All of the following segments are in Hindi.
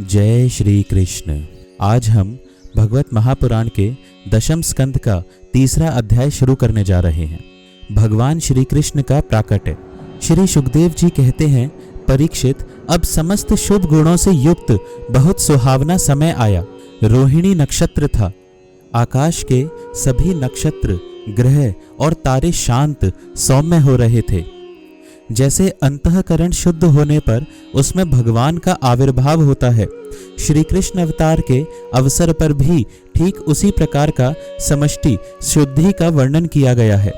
जय श्री कृष्ण। आज हम भगवत महापुराण के दशम स्कंद का तीसरा अध्याय शुरू करने जा रहे हैं। भगवान श्री कृष्ण का प्राकट्य। श्री सुखदेव जी कहते हैं, परीक्षित, अब समस्त शुभ गुणों से युक्त बहुत सुहावना समय आया। रोहिणी नक्षत्र था। आकाश के सभी नक्षत्र, ग्रह और तारे शांत सौम्य हो रहे थे। जैसे अंतःकरण शुद्ध होने पर उसमें भगवान का आविर्भाव होता है, श्री कृष्ण अवतार के अवसर पर भी ठीक उसी प्रकार का समष्टि शुद्धि का वर्णन किया गया है।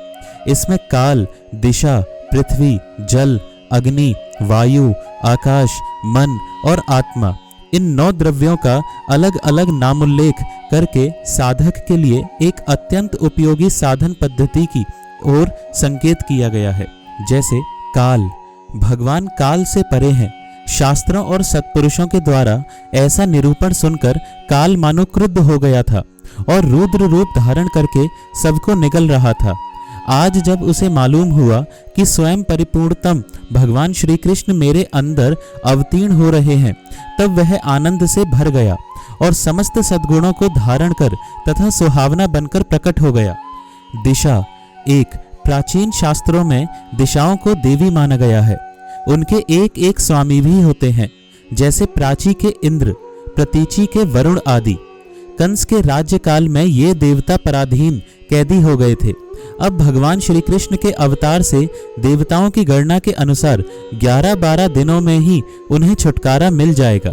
इसमें काल, दिशा, पृथ्वी, जल, अग्नि, वायु, आकाश, मन और आत्मा, इन 9 द्रव्यों का अलग अलग नामोल्लेख करके साधक के लिए एक अत्यंत उपयोगी साधन पद्धति की ओर संकेत किया गया है। जैसे काल, भगवान काल से परे हैं। शास्त्रों और सत्पुरुषों के द्वारा ऐसा निरूपण सुनकर काल मानो क्रुद्ध हो गया था और रुद्र रूप धारण करके सबको निगल रहा था। आज जब उसे मालूम हुआ कि स्वयं परिपूर्णतम भगवान श्री कृष्ण मेरे अंदर अवतीर्ण हो रहे हैं, तब वह आनंद से भर गया और समस्त सद्गुणों को धारण कर तथा सुहावना बनकर प्रकट हो गया। दिशा। एक, प्राचीन शास्त्रों में दिशाओं को देवी माना गया है। उनके एक एक स्वामी भी होते हैं, जैसे प्राची के इंद्र, प्रतीची के वरुण आदि। कंस के राज्य काल में ये देवता पराधीन कैदी हो गए थे। अब भगवान श्री कृष्ण के अवतार से देवताओं की गणना के अनुसार 11-12 दिनों में ही उन्हें छुटकारा मिल जाएगा।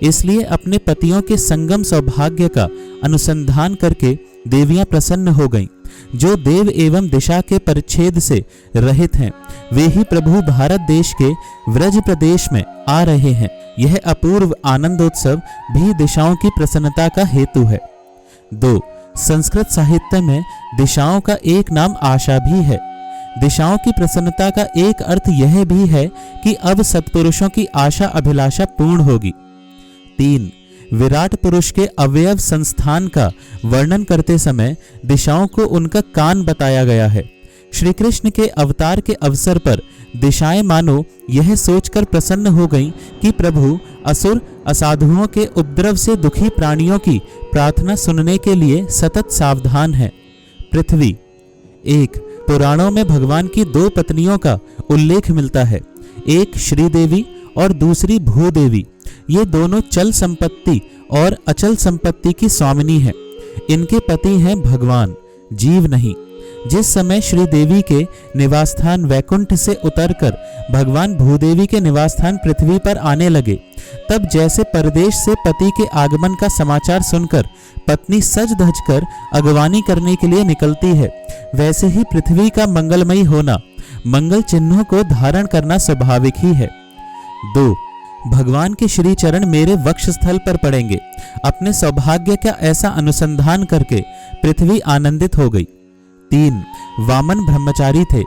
इसलिए अपने पतियों के संगम सौभाग्य का अनुसंधान करके देवियां प्रसन्न हो गईं। जो देव एवं दिशा के परिच्छेद से रहित हैं, वे ही प्रभु भारत देश के व्रज प्रदेश में आ रहे हैं। यह अपूर्व आनंदोत्सव भी दिशाओं की प्रसन्नता का हेतु है। 2. संस्कृत साहित्य में दिशाओं का एक नाम आशा भी है। दिशाओं की प्रसन्नता का एक अर्थ यह भी है कि अब सत्पुरुषों की आशा अभिलाषा पूर्ण होगी। 3. विराट पुरुष के अवयव संस्थान का वर्णन करते समय दिशाओं को उनका कान बताया गया है। श्री कृष्ण के अवतार के अवसर पर दिशाएं मानो यह सोचकर प्रसन्न हो गईं कि प्रभु असुर असाधुओं के उपद्रव से दुखी प्राणियों की प्रार्थना सुनने के लिए सतत सावधान है। पृथ्वी। एक, पुराणों में भगवान की 2 पत्नियों का उल्लेख मिलता है। एक श्रीदेवी और दूसरी भूदेवी। ये दोनों चल संपत्ति और अचल संपत्ति की स्वामिनी हैं। इनके पति हैं भगवान, जीव नहीं। जिस समय श्री देवी के निवासस्थान वैकुंठ से उतरकर भगवान भूदेवी के निवासस्थान पृथ्वी पर आने लगे, तब जैसे परदेश से पति के आगमन का समाचार सुनकर पत्नी सज धज कर अगवानी करने के लिए निकलती है, वैसे ही पृथ्वी का मंगलमयी होना, मंगल चिन्हों को धारण करना स्वाभाविक ही है। 2. भगवान के श्री चरण मेरे वक्ष स्थल पर पड़ेंगे। अपने सौभाग्य का ऐसा अनुसंधान करके पृथ्वी आनंदित हो गई। 3. वामन ब्रह्मचारी थे।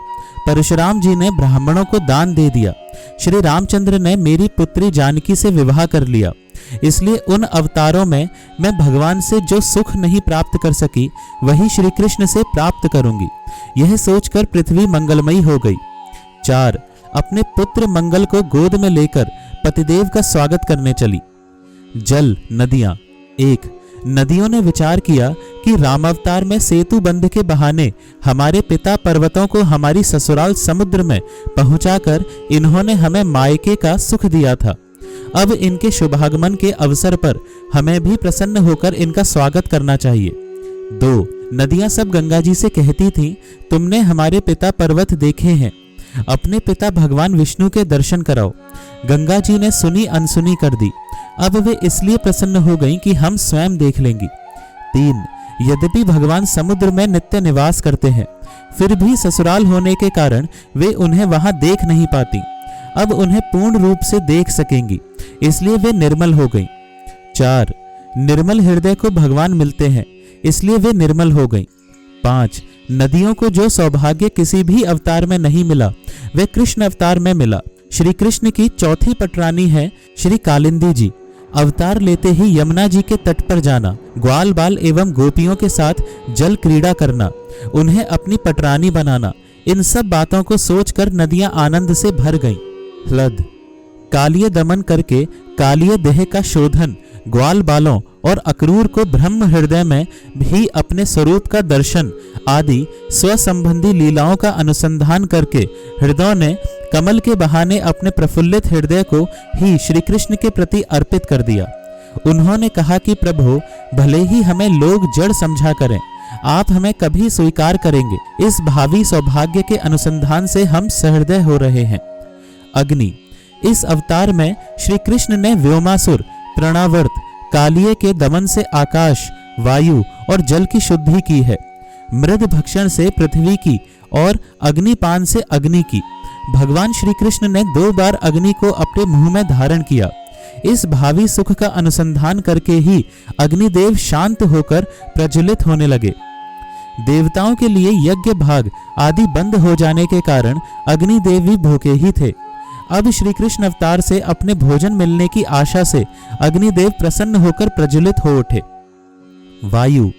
परशुराम जी ने ब्राह्मणों को दान दे दिया। श्री रामचंद्र ने मेरी पुत्री जानकी से विवाह कर लिया। इसलिए उन अवतारों में मैं भगवान से जो सुख नहीं प्राप्त कर सकी, वही श्री कृष्ण से प्राप्त करूंगी। यह सोचकर पृथ्वी मंगलमयी हो गई। 4. अपने पुत्र मंगल को गोद में लेकर पतिदेव का स्वागत करने चली। जल, नदियां। 1. नदियों ने विचार किया कि रामावतार में सेतु बंध के बहाने हमारे पिता पर्वतों को हमारी ससुराल समुद्र में पहुंचाकर इन्होंने हमें मायके का सुख दिया था। अब इनके शुभागमन के अवसर पर हमें भी प्रसन्न होकर इनका स्वागत करना चाहिए। 2. नदियां सब गंगा जी से कहती थीं, तुमने हमारे पिता पर्वत देखे हैं, अपने पिता भगवान विष्णु के दर्शन कराओ। गंगा जी ने सुनी अनसुनी कर दी। अब वे इसलिए प्रसन्न हो गईं कि हम स्वयं देख लेंगी। 3. यद्यपि भगवान समुद्र में नित्य निवास करते हैं, फिर भी ससुराल होने के कारण वे उन्हें वहां देख नहीं पाती। अब उन्हें पूर्ण रूप से देख सकेंगी, इसलिए वे निर्मल हो गईं। 4. निर्मल हृदय को भगवान मिलते हैं, इसलिए वे निर्मल हो गईं। 5. नदियों को जो सौभाग्य किसी भी अवतार में नहीं मिला, वह कृष्ण अवतार में मिला। श्री कृष्ण की चौथी पटरानी है श्री कालिंदी जी। अवतार लेते ही यमुना जी के तट पर जाना, ग्वाल बाल एवं गोपियों के साथ जल क्रीड़ा करना, उन्हें अपनी पटरानी बनाना, इन सब बातों को सोचकर नदियां आनंद से भर गईं। हृद। कालिय दमन करके कालिय देह का शोधन, ग्वाल बालों और अक्रूर को ब्रह्म हृदय में भी अपने स्वरूप का दर्शन आदि स्वसंबंधी लीलाओं का अनुसंधान करके हृदय ने कमल के बहाने अपने प्रफुल्लित हृदय को ही श्री कृष्ण के प्रति अर्पित कर दिया। उन्होंने कहा कि प्रभु, भले ही हमें लोग जड़ समझा करें, आप हमें कभी स्वीकार करेंगे। इस भावी सौभाग्य के अनुसंधान से हम सहृदय हो रहे हैं। अग्नि। इस अवतार में श्री कृष्ण ने व्योमासुर, प्रणावर्त, कालिये के दमन से आकाश, वायु और जल की शुद्धि की है, मृद भक्षण से पृथ्वी की और अग्निपान से अग्नि की। भगवान श्री कृष्ण ने 2 बार अग्नि को अपने मुंह में धारण किया। इस भावी सुख का अनुसंधान करके ही अग्निदेव शांत होकर प्रज्वलित होने लगे। देवताओं के लिए यज्ञ भाग आदि बंद हो जाने के कारण अग्निदेव भी भूखे ही थे। अब श्री कृष्ण अवतार से अपने भोजन मिलने की आशा से अग्निदेव प्रसन्न होकर प्रज्वलित हो उठे। वायु।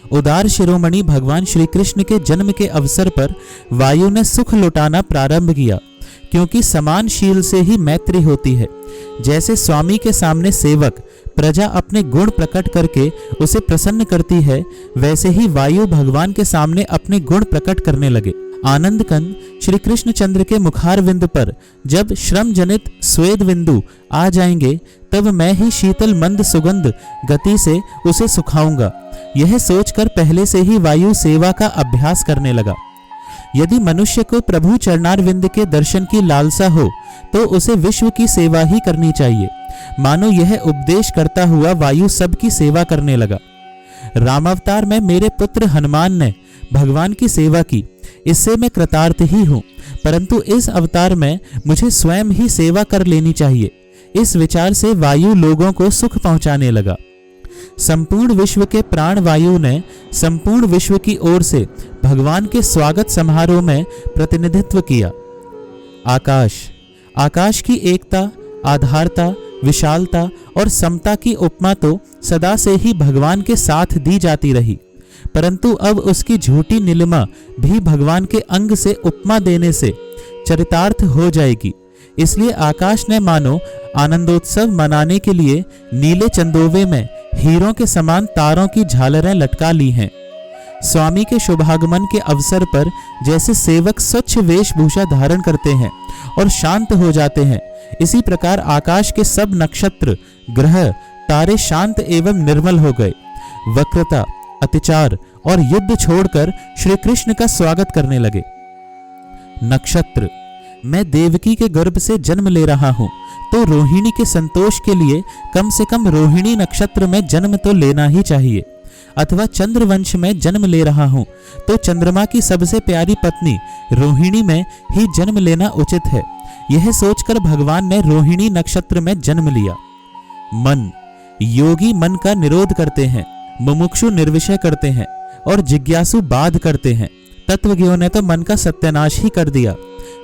उदार शिरोमणि भगवान श्री कृष्ण के जन्म के अवसर पर वायु ने सुख लुटाना प्रारंभ किया, क्योंकि समान शील से ही मैत्री होती है। जैसे स्वामी के सामने सेवक प्रजा अपने गुण प्रकट करके उसे प्रसन्न करती है, वैसे ही वायु भगवान के सामने अपने गुण प्रकट करने लगे। आनंद कंद श्री कृष्ण चंद्र के मुखारविंद पर जब श्रम जनित स्वेद बिंदु आ जाएंगे, तब मैं ही शीतल मंद सुगंध गति से उसे सुखाऊंगा। यह सोचकर पहले से ही वायु सेवा का अभ्यास करने लगा। यदि मनुष्य को प्रभु चरणारविंद के दर्शन की लालसा हो तो उसे विश्व की सेवा ही करनी चाहिए। मानो यह उपदेश करता हुआ वायु सबकी सेवा करने लगा। रामावतार में मेरे पुत्र हनुमान ने भगवान की सेवा की, इससे मैं कृतार्थ ही हूँ, परंतु इस अवतार में मुझे स्वयं ही सेवा कर लेनी चाहिए। इस विचार से वायु लोगों को सुख पहुंचाने लगा। संपूर्ण विश्व के प्राण वायु ने संपूर्ण विश्व की ओर से भगवान के स्वागत समारोह में प्रतिनिधित्व किया। आकाश। आकाश की एकता, आधारता, विशालता और समता की उपमा तो सदा से ही भगवान के साथ दी जाती रही, परंतु अब उसकी झूठी नीलिमा भी भगवान के अंग से उपमा देने से चरितार्थ हो जाएगी। इसलिए आकाश ने मानो आनंदोत्सव मनाने के लिए नीले चंदोवे में हीरों के समान तारों की झालरें लटका ली हैं। स्वामी के शुभागमन के अवसर पर जैसे सेवक स्वच्छ वेशभूषा धारण करते हैं और शांत हो जाते हैं, इसी प्रकार आकाश के सब नक्षत्र, ग्रह, तारे शांत एवं निर्मल हो गए। वक्रता, अतिचार और युद्ध छोड़कर श्री कृष्ण का स्वागत करने लगे। नक्षत्र। मैं देवकी के गर्भ से जन्म ले रहा हूँ, तो रोहिणी के संतोष के लिए कम से कम रोहिणी नक्षत्र में जन्म तो लेना ही चाहिए। अथवा चंद्रवंश में जन्म ले रहा हूँ, तो चंद्रमा की सबसे प्यारी पत्नी रोहिणी में ही जन्म लेना उचित है। यह सोचकर भगवान ने रोहिणी नक्षत्र में जन्म लिया। मन। योगी मन का निरोध करते हैं, मुमुक्षु निर्विषय करते हैं और जिज्ञासु बाध करते हैं। तत्वज्ञों ने तो मन का सत्यानाश ही कर दिया।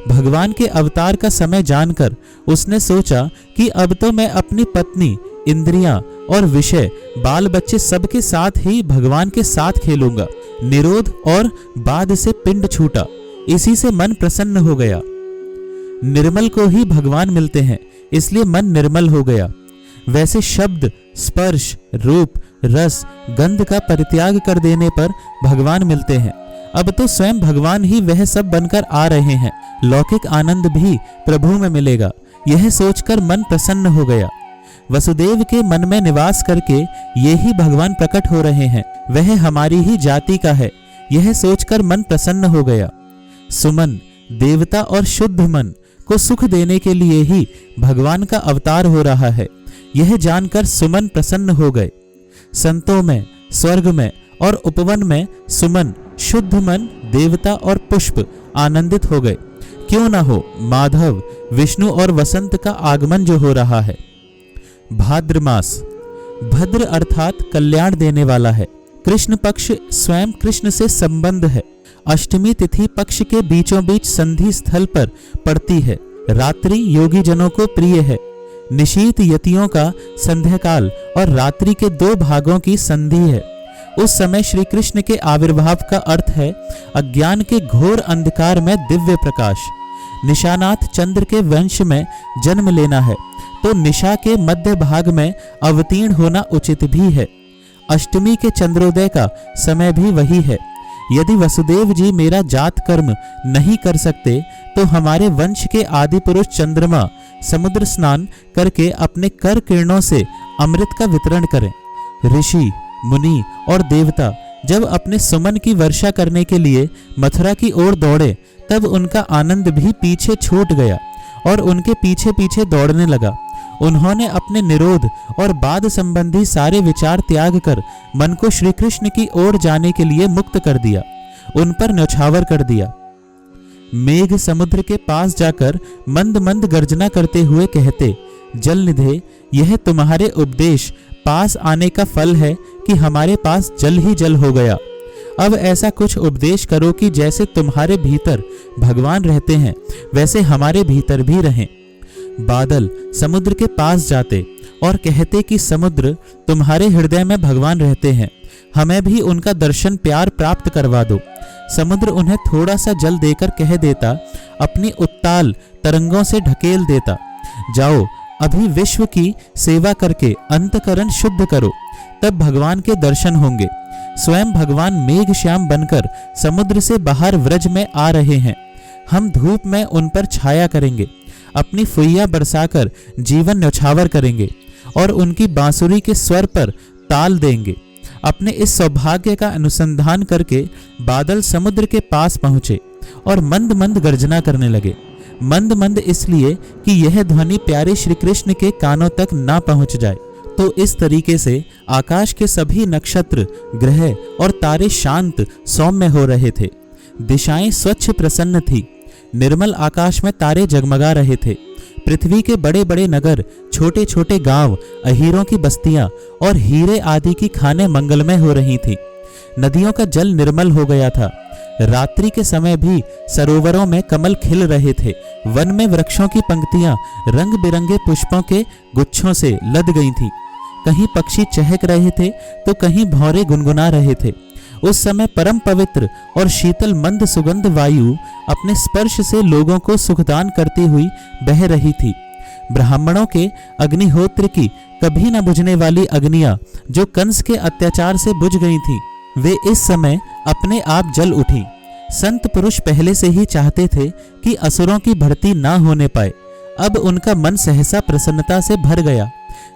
भगवान के अवतार का समय जानकर उसने सोचा कि अब तो मैं अपनी पत्नी, इंद्रियां और विषय, बाल बच्चे सबके साथ ही भगवान के साथ खेलूंगा। निरोध और बाध से पिंड छूटा, इसी से मन प्रसन्न हो गया। निर्मल को ही भगवान मिलते हैं, इसलिए मन निर्मल हो गया। वैसे शब्द, स्पर्श, रूप, रस, गंध का परित्याग कर देने पर भगवान मिलते हैं। अब तो स्वयं भगवान ही वह सब बनकर आ रहे हैं। लौकिक आनंद भी प्रभु में मिलेगा। यह सोचकर मन प्रसन्न हो गया। वसुदेव के मन में निवास करके ये ही भगवान प्रकट हो रहे हैं, वह हमारी ही जाति का है, यह सोचकर मन प्रसन्न हो गया। सुमन। देवता और शुद्ध मन को सुख देने के लिए ही भगवान का अवतार हो रहा है, यह जानकर सुमन प्रसन्न हो गए। संतों में, स्वर्ग में और उपवन में सुमन, शुद्ध मन, देवता और पुष्प आनंदित हो गए। क्यों न हो, माधव, विष्णु और वसंत का आगमन जो हो रहा है। भाद्र मास। भद्र अर्थात कल्याण देने वाला है। कृष्ण पक्ष स्वयं कृष्ण से संबंध है। अष्टमी तिथि पक्ष के बीचों बीच संधि स्थल पर पड़ती है। रात्रि योगी जनों को प्रिय है। निशीत यतियों का संध्याकाल और रात्रि के 2 भागों की संधि है। उस समय श्री कृष्ण के आविर्भाव का अर्थ है अज्ञान के घोर अंधकार में दिव्य प्रकाश। निशानाथ चंद्र के वंश में जन्म लेना है तो निशा के मध्य भाग में अवतीर्ण होना उचित भी है। अष्टमी के चंद्रोदय का समय भी वही है। यदि वसुदेव जी मेरा जात कर्म नहीं कर सकते तो हमारे वंश के आदि पुरुष चंद्रमा समुद्र स्नान करके अपने कर किरणों से अमृत का वितरण करें। ऋषि, मुनि और देवता जब अपने सुमन की वर्षा करने के लिए मथुरा की ओर दौड़े तब उनका आनंद भी पीछे छूट गया और उनके पीछे पीछे दौड़ने लगा। उन्होंने अपने निरोध और बाद संबंधी सारे विचार त्याग कर मन को श्री कृष्ण की ओर जाने के लिए मुक्त कर दिया, उन पर न्यौछावर कर दिया। मेघ समुद्र के पास जाकर मंद मंद गर्जना करते हुए कहते, जलनिधे, यह तुम्हारे उपदेश पास आने का फल है कि हमारे पास जल ही जल हो गया। अब ऐसा कुछ उपदेश करो कि जैसे तुम्हारे भीतर भगवान रहते हैं वैसे हमारे भीतर भी रहें। बादल समुद्र के पास जाते और कहते कि समुद्र, तुम्हारे हृदय में भगवान रहते हैं, हमें भी उनका दर्शन प्यार प्राप्त करवा दो। समुद्र उन्हें थोड़ा सा जल देकर कह देता, अपनी उत्ताल तरंगों से ढकेल देता, जाओ अभी विश्व की सेवा करके अंतकरण शुद्ध करो, तब भगवान के दर्शन होंगे। स्वयं भगवान मेघ श्याम बनकर समुद्र से बाहर व्रज में आ रहे हैं। हम धूप में उन पर छाया करेंगे, अपनी फुइया बरसाकर जीवन न्यौछावर करेंगे और उनकी बांसुरी के स्वर पर ताल देंगे। अपने इस सौभाग्य का अनुसंधान करके बादल समुद्र के पास पहुंचे और मंद मंद गर्जना करने लगे। मंद मंद इसलिए कि यह ध्वनि प्यारे श्री कृष्ण के कानों तक ना पहुंच जाए। तो इस तरीके से आकाश के सभी नक्षत्र, ग्रह और तारे शांत सौम्य हो रहे थे। दिशाएं स्वच्छ प्रसन्न थी। निर्मल आकाश में तारे जगमगा रहे थे। पृथ्वी के बड़े बड़े नगर, छोटे छोटे गांव, अहीरों की बस्तियां और हीरे आदि की खानें मंगलमय हो रही थी। नदियों का जल निर्मल हो गया था। रात्रि के समय भी सरोवरों में कमल खिल रहे थे। वन में वृक्षों की पंक्तियां रंग बिरंगे पुष्पों के गुच्छों से लद गई थीं। कहीं पक्षी चहक रहे थे तो कहीं भौरे गुनगुना रहे थे। उस समय परम पवित्र और शीतल मंद सुगंध वायु अपने स्पर्श से लोगों को सुखदान करती हुई बह रही थी। ब्राह्मणों के अग्निहोत्र की कभी न बुझने वाली अग्नियां जो कंस के अत्याचार से बुझ गई थीं, वे इस समय अपने आप जल उठी। संत पुरुष पहले से ही चाहते थे कि असुरों की भर्ती ना होने पाए। अब उनका मन सहसा प्रसन्नता से भर गया।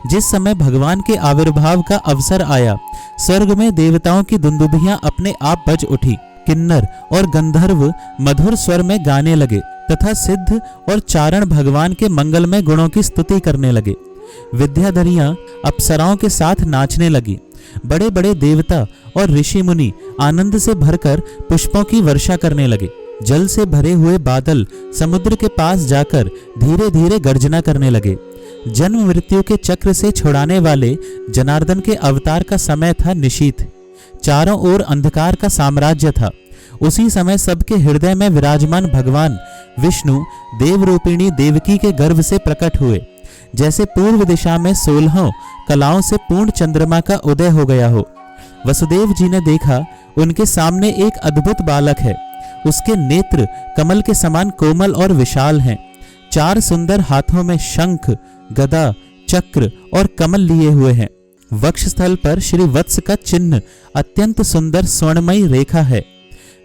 जिस समय भगवान के आविर्भाव का अवसर आया, स्वर्ग में देवताओं की दुंदुभियां अपने आप बज उठी। किन्नर और गंधर्व मधुर स्वर में गाने लगे तथा सिद्ध और चारण भगवान के मंगलमय गुणों की स्तुति करने लगे। विद्याधरियां अप्सराओं के साथ नाचने लगी। बड़े बड़े देवता और ऋषि मुनि आनंद से भरकर पुष्पों की वर्षा करने लगे। जल से भरे हुए बादल समुद्र के पास जाकर धीरे धीरे गर्जना करने लगे। जन्म मृत्यु के चक्र से छुड़ाने वाले जनार्दन के अवतार का समय था निशीथ। चारों ओर अंधकार का साम्राज्य था। उसी समय सबके हृदय में विराजमान भगवान विष्णु देवरूपिणी देवकी के गर्भ से प्रकट हुए। जैसे पूर्व दिशा में 16 कलाओं से पूर्ण चंद्रमा का उदय हो गया हो। वसुदेव जी ने देखा, उनके सामने एक अद्भुत बालक है। उसके नेत्र कमल के समान कोमल और विशाल हैं। 4 सुंदर हाथों में शंख, गदा, चक्र और कमल लिए हुए हैं। वक्षस्थल पर श्री वत्स का चिन्ह अत्यंत सुंदर स्वर्णमयी रेखा है।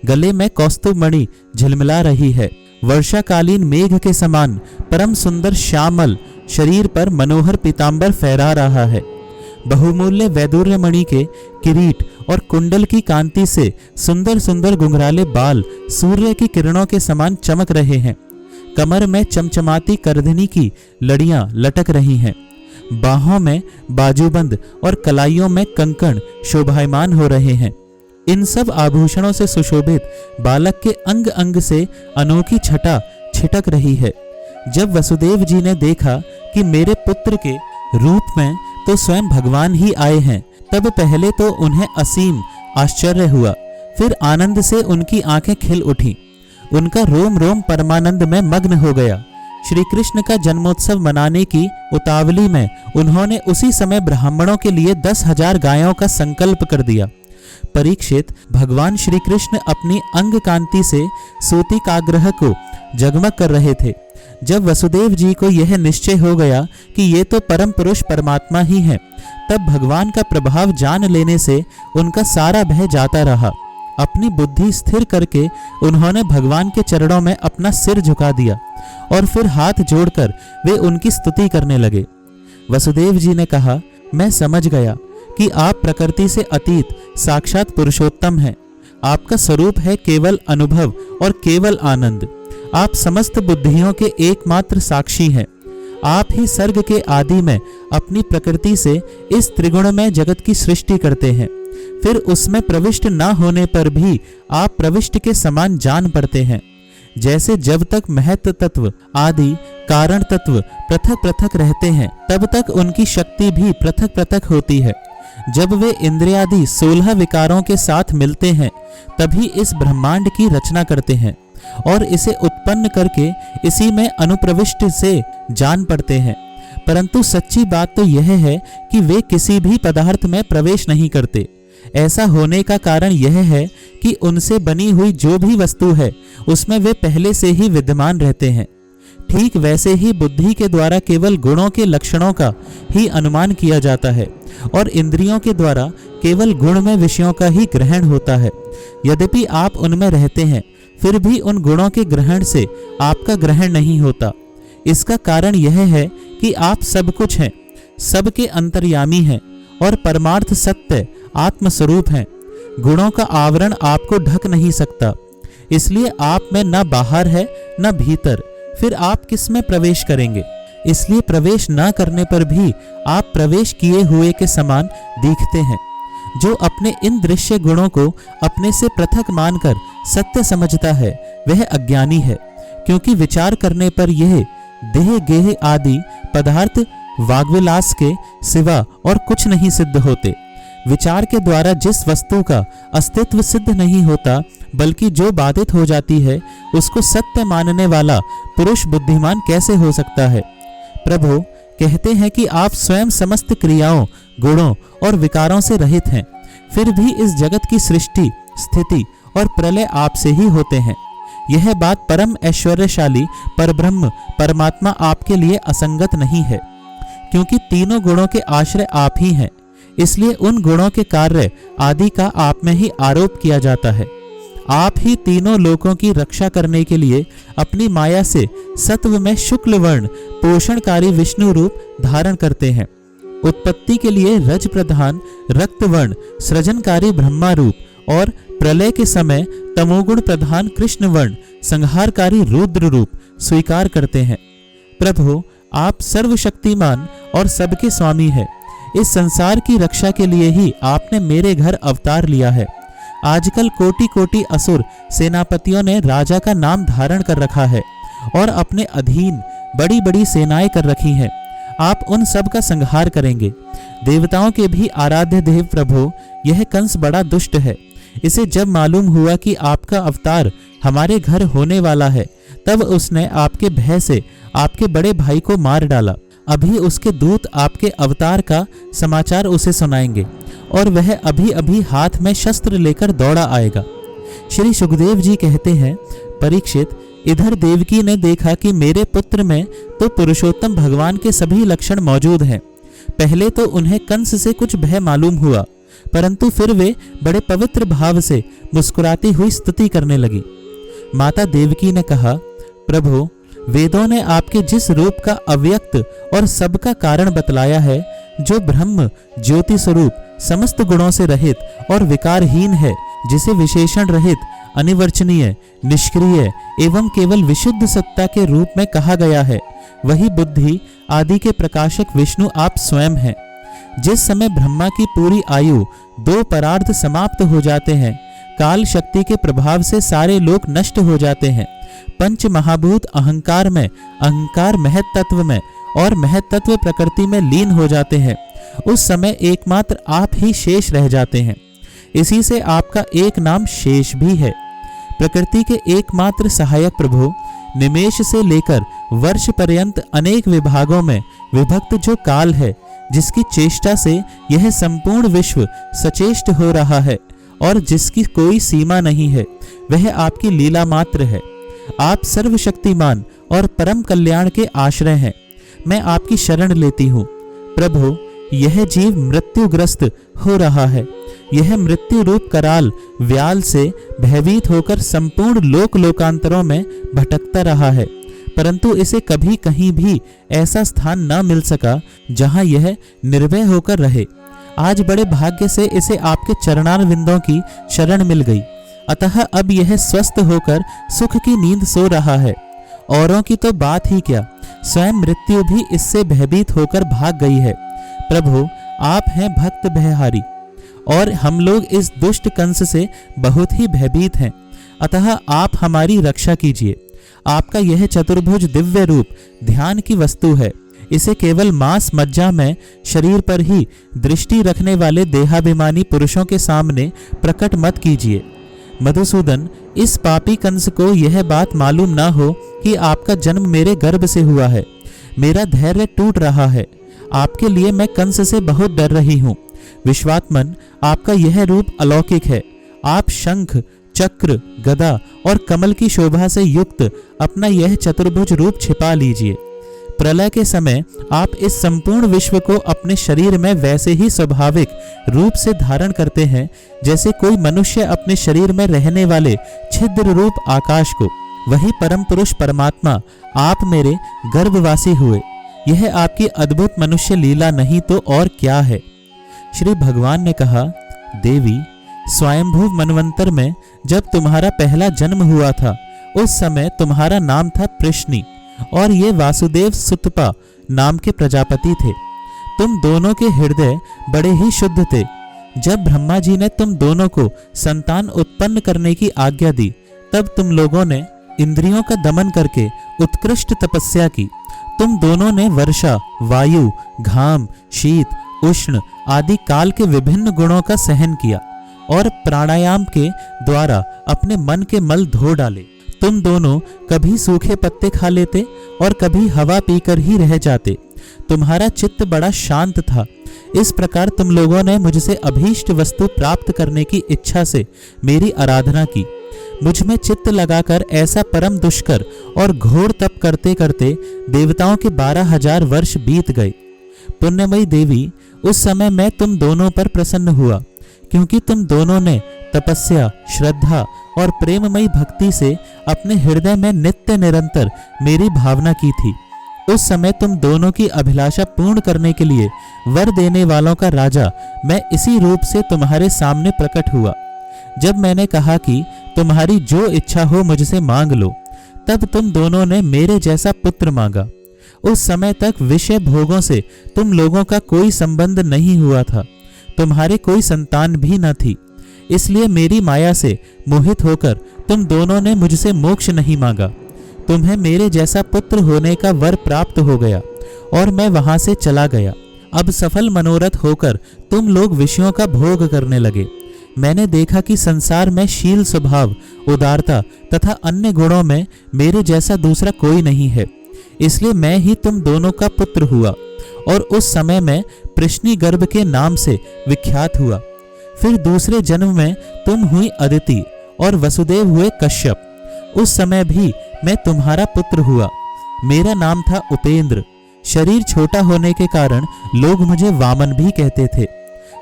गले में कौस्तुभ मणि झिलमिला रही है। वर्षाकालीन मेघ के समान परम सुंदर श्यामल शरीर पर मनोहर पीतांबर फहरा रहा है। बहुमूल्य वैदुर्य मणि के किरीट और कुंडल की कांति से सुंदर सुंदर घुंघराले बाल सूर्य की किरणों के समान चमक रहे हैं। कमर में चमचमाती करधनी की लड़ियां लटक रही हैं। बाहों में बाजूबंद और कलाइयों में कंकण शोभायमान हो रहे हैं। इन सब आभूषणों से सुशोभित बालक के अंग अंग से अनोखी छटा छिटक रही है। जब वसुदेव जी ने देखा कि मेरे पुत्र के रूप में तो स्वयं भगवान ही आए हैं, तब पहले तो उन्हें असीम आश्चर्य हुआ, फिर आनंद से उनकी आंखें खिल उठी। उनका रोम रोम परमानंद में मग्न हो गया। श्री कृष्ण का जन्मोत्सव मनाने की उतावली में उन्होंने उसी समय ब्राह्मणों के लिए 10,000 गायों का संकल्प कर दिया। परीक्षित, भगवान श्री कृष्ण अपनी अंग कांति से सूती काग्रह को जगमग कर रहे थे। जब वसुदेव जी को यह निश्चय हो गया कि ये तो परम पुरुष परमात्मा ही है, तब भगवान का प्रभाव जान लेने से उनका सारा भय जाता रहा। अपनी बुद्धि स्थिर करके उन्होंने भगवान के चरणों में अपना सिर झुका दिया और फिर हाथ जोड़कर वे उनकी स्तुति करने लगे। वसुदेव जी ने कहा, मैं समझ गया कि आप प्रकृति से अतीत साक्षात पुरुषोत्तम हैं। आपका स्वरूप है केवल अनुभव और केवल आनंद। आप समस्त बुद्धियों के एकमात्र साक्षी हैं। आप ही सर्ग के आदि में अपनी प्रकृति से इस त्रिगुणमय जगत की सृष्टि करते हैं, फिर उसमें प्रविष्ट न होने पर भी आप प्रविष्ट के समान जान पड़ते हैं। जैसे जब तक महत्व तत्व आदि कारण तत्व पृथक पृथक रहते हैं, तब तक उनकी शक्ति भी पृथक पृथक होती है। जब वे इंद्रियादि 16 विकारों के साथ मिलते हैं, तभी इस ब्रह्मांड की रचना करते हैं और इसे उत्पन्न करके इसी में अनुप्रविष्ट से जान पड़ते हैं। परंतु सच्ची बात तो यह है कि वे किसी भी पदार्थ में प्रवेश नहीं करते। ऐसा होने का कारण यह है कि उनसे बनी हुई जो भी वस्तु है उसमें वे पहले से ही विद्यमान रहते हैं। ठीक वैसे ही बुद्धि के द्वारा केवल गुणों के लक्षणों का ही अनुमान किया जाता है और इंद्रियों के द्वारा केवल गुणमय विषयों का ही ग्रहण होता है। यद्यपि आप उनमें रहते हैं, फिर भी उन गुणों के ग्रहण से आपका ग्रहण नहीं होता। इसका कारण यह है कि आप सब कुछ हैं, सबके अंतर्यामी हैं और परमार्थ सत्य आत्मस्वरूप हैं। गुणों का आवरण आपको ढक नहीं सकता, इसलिए आप में न बाहर है न भीतर। फिर आप किस में प्रवेश करेंगे? इसलिए प्रवेश न करने पर भी आप प्रवेश किए हुए के समान दिखते हैं। जो अपने इन दृश्य गुणों को अपने से पृथक मानकर सत्य समझता है, वह अज्ञानी है, क्योंकि विचार करने पर यह देह गेह आदि पदार्थ वाग्विलास के सिवा और कुछ नहीं सिद्ध होते। विचार के द्वारा जिस वस्तु का अस्तित्व सिद्ध नहीं होता, बल्कि जो बाधित हो जाती है, उसको सत्य मानने वाला पुरुष बुद्धिमान कैसे हो सकता है? प्रभु कहते हैं कि आप स्वयं समस्त क्रियाओं, गुणों और विकारों से रहित हैं, फिर भी इस जगत की सृष्टि, स्थिति और प्रलय आपसे ही होते हैं। यह बात परम ऐश्वर्यशाली परब्रह्म परमात्मा आपके लिए असंगत नहीं है, क्योंकि तीनों गुणों के आश्रय आप ही हैं। इसलिए उन गुणों के कार्य आदि का आप में ही आरोप किया जाता है। आप ही तीनों लोकों की रक्षा करने के लिए अपनी माया से सत्व में शुक्ल वर्ण पोषणकारी विष्णु रूप धारण करते हैं। उत्पत्ति के लिए रज प्रधान रक्त वर्ण सृजनकारी ब्रह्मा रूप और प्रलय के समय तमोगुण प्रधान कृष्ण वर्ण संहारकारी रुद्र रूप स्वीकार करते हैं। प्रभु, आप सर्वशक्तिमान और सबके स्वामी हैं। इस संसार की रक्षा के लिए ही आपने मेरे घर अवतार लिया है। आजकल कोटि कोटि असुर सेनापतियों ने राजा का नाम धारण कर रखा है और अपने अधीन बड़ी बड़ी सेनाएं कर रखी हैं। आप उन सब का संहार करेंगे। देवताओं के भी आराध्य देव प्रभु, यह कंस बड़ा दुष्ट है। इसे जब मालूम हुआ कि आपका अवतार हमारे घर होने वाला है, तब उसने आपके भय से आपके बड़े भाई को मार डाला। अभी उसके दूत आपके अवतार का समाचार उसे सुनाएंगे और वह अभी अभी हाथ में शस्त्र लेकर दौड़ा आएगा। श्री सुखदेव जी कहते हैं, परीक्षित, इधर देवकी ने देखा कि मेरे पुत्र में तो पुरुषोत्तम भगवान के सभी लक्षण मौजूद हैं। पहले तो उन्हें कंस से कुछ भय मालूम हुआ, परंतु फिर वे बड़े पवित्र भाव से मुस्कुराती हुई स्तुति करने लगी। माता देवकी ने कहा, प्रभु, वेदों ने आपके जिस रूप का अव्यक्त और सबका कारण बतलाया है, जो ब्रह्म ज्योति स्वरूप समस्त गुणों से रहित और विकारहीन है, जिसे विशेषण रहित, अनिवर्चनीय, निष्क्रिय एवं केवल विशुद्ध सत्ता के रूप में कहा गया है, वही बुद्धि आदि के प्रकाशक विष्णु आप स्वयं हैं। जिस समय ब्रह्मा की पूरी आयु 2 परार्ध समाप्त हो जाते हैं, काल शक्ति के प्रभाव से सारे लोक नष्ट हो जाते हैं। पंच महाभूत अहंकार में, अहंकार महत तत्व में और महत तत्व प्रकृति में लीन हो जाते हैं। उस समय एकमात्र आप ही शेष रह जाते हैं। इसी से आपका एक नाम शेष भी है। प्रकृति के एकमात्र सहायक प्रभु, निमेष से लेकर वर्ष पर्यंत अनेक विभागों में विभक्त जो काल है, जिसकी चेष्टा से यह संपूर्ण विश्व सचेष्ट हो रहा है, और जिसकी कोई सीमा नहीं है, वह आपकी लीला मात्र है। आप सर्वशक्तिमान और परम कल्याण के आश्रय हैं। मैं आपकी शरण लेती हूँ। प्रभु, यह जीव मृत्युग्रस्त हो रहा है। यह मृत्यु रूप कराल व्याल से भयभीत होकर संपूर्ण लोक लोकांतरों में भटकता रहा है, परंतु इसे कभी कहीं भी ऐसा स्थान न मिल सका जहां यह निर्भय होकर रहे। आज बड़े भाग्य से इसे आपके चरणारविंदों की शरण मिल गई, अतः अब यह स्वस्थ होकर सुख की नींद सो रहा है। औरों की तो बात ही क्या, स्वयं मृत्यु भी इससे भयभीत होकर भाग गई है। प्रभु, आप हैं भक्त भयहारी, और हम लोग इस दुष्ट कंस से बहुत ही भयभीत हैं, अतः आप हमारी रक्षा कीजिए। आपका यह चतुर्भुज दिव्य रूप ध्यान की वस्तु है। इसे केवल मांस मज्जा में शरीर पर ही दृष्टि रखने वाले देहाभिमानी पुरुषों के सामने प्रकट मत कीजिए। मधुसूदन, इस पापी कंस को यह बात मालूम ना हो कि आपका जन्म मेरे गर्भ से हुआ है। मेरा धैर्य टूट रहा है। आपके लिए मैं कंस से बहुत डर रही हूँ। विश्वात्मन, आपका यह रूप अलौकिक है। आप शंख, चक्र, गदा और कमल की शोभा से युक्त अपना यह चतुर्भुज रूप छिपा लीजिए। प्रलय के समय आप इस संपूर्ण विश्व को अपने शरीर में वैसे ही स्वाभाविक रूप से धारण करते हैं जैसे कोई मनुष्य अपने शरीर में रहने वाले छिद्र रूप आकाश को। वही परम पुरुष परमात्मा आप मेरे गर्भवासी हुए। यह आपकी अद्भुत मनुष्य लीला नहीं तो और क्या है। श्री भगवान ने कहा, देवी, स्वयंभू मनवंतर में जब तुम्हारा पहला जन्म हुआ था, उस समय तुम्हारा नाम था प्रश्नि और ये वासुदेव सुतपा नाम के प्रजापति थे। तुम दोनों के हृदय बड़े ही शुद्ध थे। जब ब्रह्मा जी ने तुम दोनों को संतान उत्पन्न करने की आज्ञा दी, तब तुम लोगों ने इंद्रियों का दमन करके उत्कृष्ट तपस्या की। तुम दोनों ने वर्षा, वायु, घाम, शीत, उष्ण आदि काल के विभिन्न गुणों का सहन किया और प्राणायाम के द्वारा अपने मन के मल धो डाले। तुम दोनों कभी सूखे पत्ते खा लेते और कभी हवा पीकर ही रह जाते। तुम्हारा चित्त बड़ा शांत था। इस प्रकार तुम लोगों ने मुझसे अभीष्ट वस्तु प्राप्त करने की इच्छा से मेरी आराधना की। मुझ में चित्त लगाकर ऐसा परम दुष्कर और घोर तप करते करते देवताओं के 12,000 वर्ष बीत गए। पुण्यमयी देवी, उस समय मैं तुम दोनों पर प्रसन्न हुआ, क्योंकि तुम दोनों ने तपस्या, श्रद्धा और प्रेममयी भक्ति से अपने हृदय में नित्य निरंतर मेरी भावना की थी। उस समय तुम दोनों की अभिलाषा पूर्ण करने के लिए वर देने वालों का राजा मैं इसी रूप से तुम्हारे सामने प्रकट हुआ। जब मैंने कहा कि तुम्हारी जो इच्छा हो मुझसे मांग लो, तब तुम दोनों ने मेरे जैसा पुत्र मांगा। उस समय तक विषय भोगों से तुम लोगों का कोई संबंध नहीं हुआ था। तुम्हारे कोई संतान भी न थी। इसलिए मेरी माया से मोहित होकर तुम दोनों ने मुझसे मोक्ष नहीं मांगा। तुम्हें मेरे जैसा पुत्र होने का वर प्राप्त हो गया और मैं वहां से चला गया। अब सफल मनोरथ होकर तुम लोग विषयों का भोग करने लगे। मैंने देखा कि संसार में शील स्वभाव, उदारता तथा अन्य गुणों में मेरे जैसा दूसरा कोई नहीं है। इसलिए मैं ही तुम दोनों का पुत्र हुआ और उस समय मैं प्रश्नि गर्भ के नाम से विख्यात हुआ। फिर दूसरे जन्म में तुम हुई अदिति और वसुदेव हुए कश्यप। उस समय भी मैं तुम्हारा पुत्र हुआ। मेरा नाम था उपेंद्र। शरीर छोटा होने के कारण लोग मुझे वामन भी कहते थे।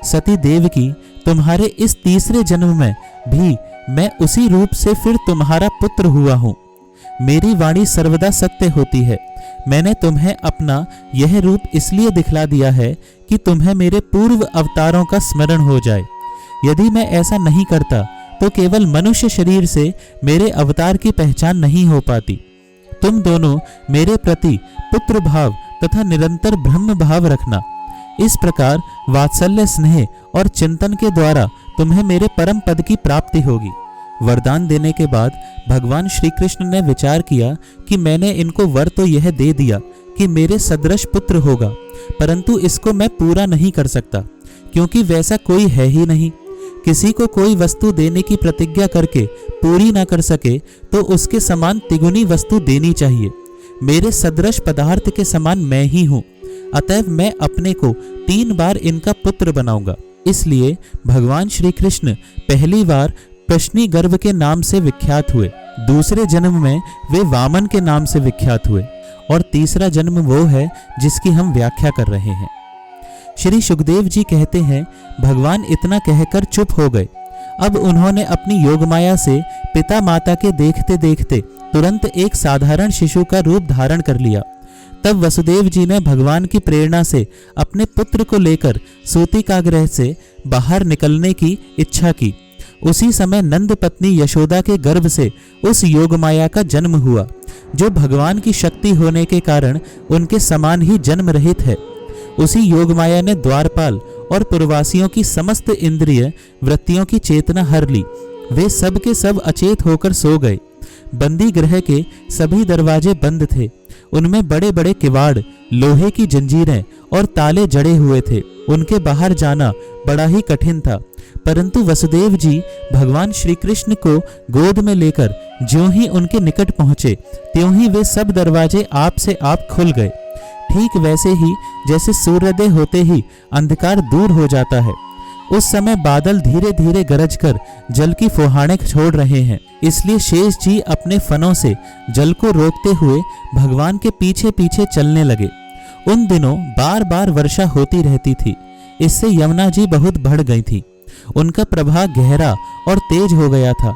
सती देवकी, तुम्हारे इस तीसरे जन्म में भी मैं उसी रूप से फिर तुम्हारा पुत्र हुआ हूँ। मेरी वाणी सर्वदा सत्य होती है। मैंने तुम्हें अपना यह रूप इसलिए दिखला दिया है कि तुम्हें मेरे पूर्व अवतारों का स्मरण हो जाए। यदि मैं ऐसा नहीं करता तो केवल मनुष्य शरीर से मेरे अवतार की पहचान नहीं हो पाती। तुम दोनों मेरे प्रति पुत्र भाव तथा निरंतर ब्रह्म भाव रखना। इस प्रकार वात्सल्य, स्नेह और चिंतन के द्वारा तुम्हें मेरे परम पद की प्राप्ति होगी। वरदान देने के बाद भगवान श्री कृष्ण ने विचार किया कि मैंने इनको वर तो यह दे दिया कि मेरे सदृश पुत्र होगा, परंतु इसको मैं पूरा नहीं कर सकता, क्योंकि वैसा कोई है ही नहीं। किसी को कोई वस्तु देने की प्रतिज्ञा करके पूरी ना कर सके तो उसके समान तिगुनी वस्तु देनी चाहिए। मेरे सदृश पदार्थ के समान मैं ही हूँ, अतएव मैं अपने को 3 बार इनका पुत्र बनाऊंगा। इसलिए भगवान श्री कृष्ण पहली बार प्रश्नी गर्भ के नाम से विख्यात हुए, दूसरे जन्म में वे वामन के नाम से विख्यात हुए और तीसरा जन्म वो है जिसकी हम व्याख्या कर रहे हैं। श्री सुखदेव जी कहते हैं, भगवान इतना कहकर चुप हो गए। अब उन्होंने अपनी योगमाया से पिता माता के देखते देखते तुरंत एक साधारण शिशु का रूप धारण कर लिया। तब वसुदेव जी ने भगवान की प्रेरणा से अपने पुत्र को लेकर सूतिकागृह से बाहर निकलने की इच्छा की। उसी समय नंद पत्नी यशोदा के गर्भ से उस योगमाया का जन्म हुआ, जो भगवान की शक्ति होने के कारण उनके समान ही जन्म रहित है। उसी योगमाया ने द्वारपाल और पुरवासियों की समस्त इंद्रिय वृत्तियों की चेतना हर ली। वे सब के सब अचेत होकर सो गए। बंदी गृह के सभी दरवाजे बंद थे। उनमें बड़े बड़े किवाड़, लोहे की जंजीरें और ताले जड़े हुए थे। उनके बाहर जाना बड़ा ही कठिन था, परंतु वसुदेव जी भगवान श्री कृष्ण को गोद में लेकर ज्यों ही उनके निकट पहुंचे, त्यों ही वे सब दरवाजे आप से आप खुल गए। ठीक वैसे ही जैसे सूर्योदय होते ही अंधकार दूर हो जाता है। उस समय बादल धीरे धीरे गरजकर जल की फुहारें छोड़ रहे हैं, इसलिए शेष जी अपने फनों से जल को रोकते हुए भगवान के पीछे पीछे चलने लगे। उन दिनों बार बार वर्षा होती रहती थी, इससे यमुना जी बहुत बढ़ गई थी। उनका प्रवाह गहरा और तेज हो गया था।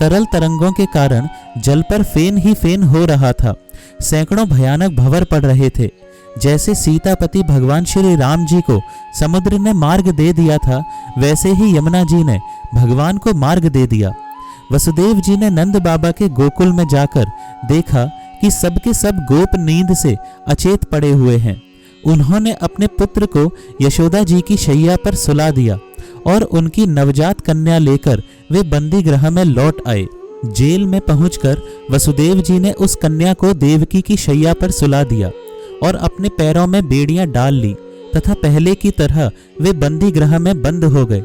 तरल तरंगों के कारण जल पर फेन ही फेन हो रहा था। सैकड़ों भयानक भंवर पड़ रहे थे। जैसे सीतापति भगवान श्री राम जी को समुद्र ने मार्ग दे दिया था, वैसे ही यमुना जी ने भगवान को मार्ग दे दिया। वसुदेव जी ने नंद बाबा के गोकुल में जाकर देखा कि सबके सब गोप नींद से अचेत पड़े हुए हैं। उन्होंने अपने पुत्र को यशोदा जी की शैया पर सुला दिया और उनकी नवजात कन्या लेकर वे बंदी गृह में लौट आए। जेल में पहुंचकर वसुदेव जी ने उस कन्या को देवकी की शैया पर सुला दिया और अपने पैरों में बेड़ियां डाल ली तथा पहले की तरह वे बंदी गृह में बंद हो गए।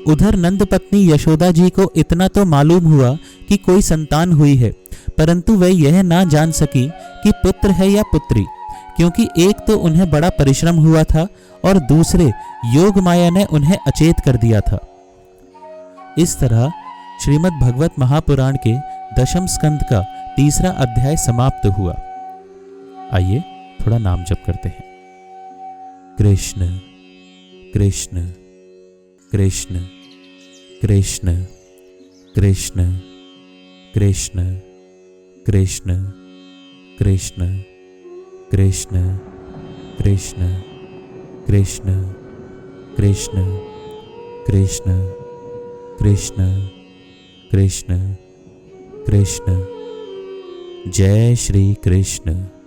उधर नंद पत्नी यशोदा जी को इतना तो मालूम हुआ कि कोई संतान हुई है, परंतु वह यह ना जान सकी कि पुत्र है या पुत्री, क्योंकि एक तो उन्हें बड़ा परिश्रम हुआ था और दूसरे योग माया ने उन्हें अचेत कर दिया था। इस तरह श्रीमद् भगवत महापुराण के दशम स्कंद का तीसरा अध्याय समाप्त हुआ। आइए थोड़ा नाम जप करते हैं। कृष्ण कृष्ण कृष्ण कृष्ण कृष्ण कृष्ण कृष्ण कृष्ण कृष्ण कृष्ण कृष्ण कृष्ण कृष्ण कृष्ण कृष्ण कृष्ण। जय श्री कृष्ण।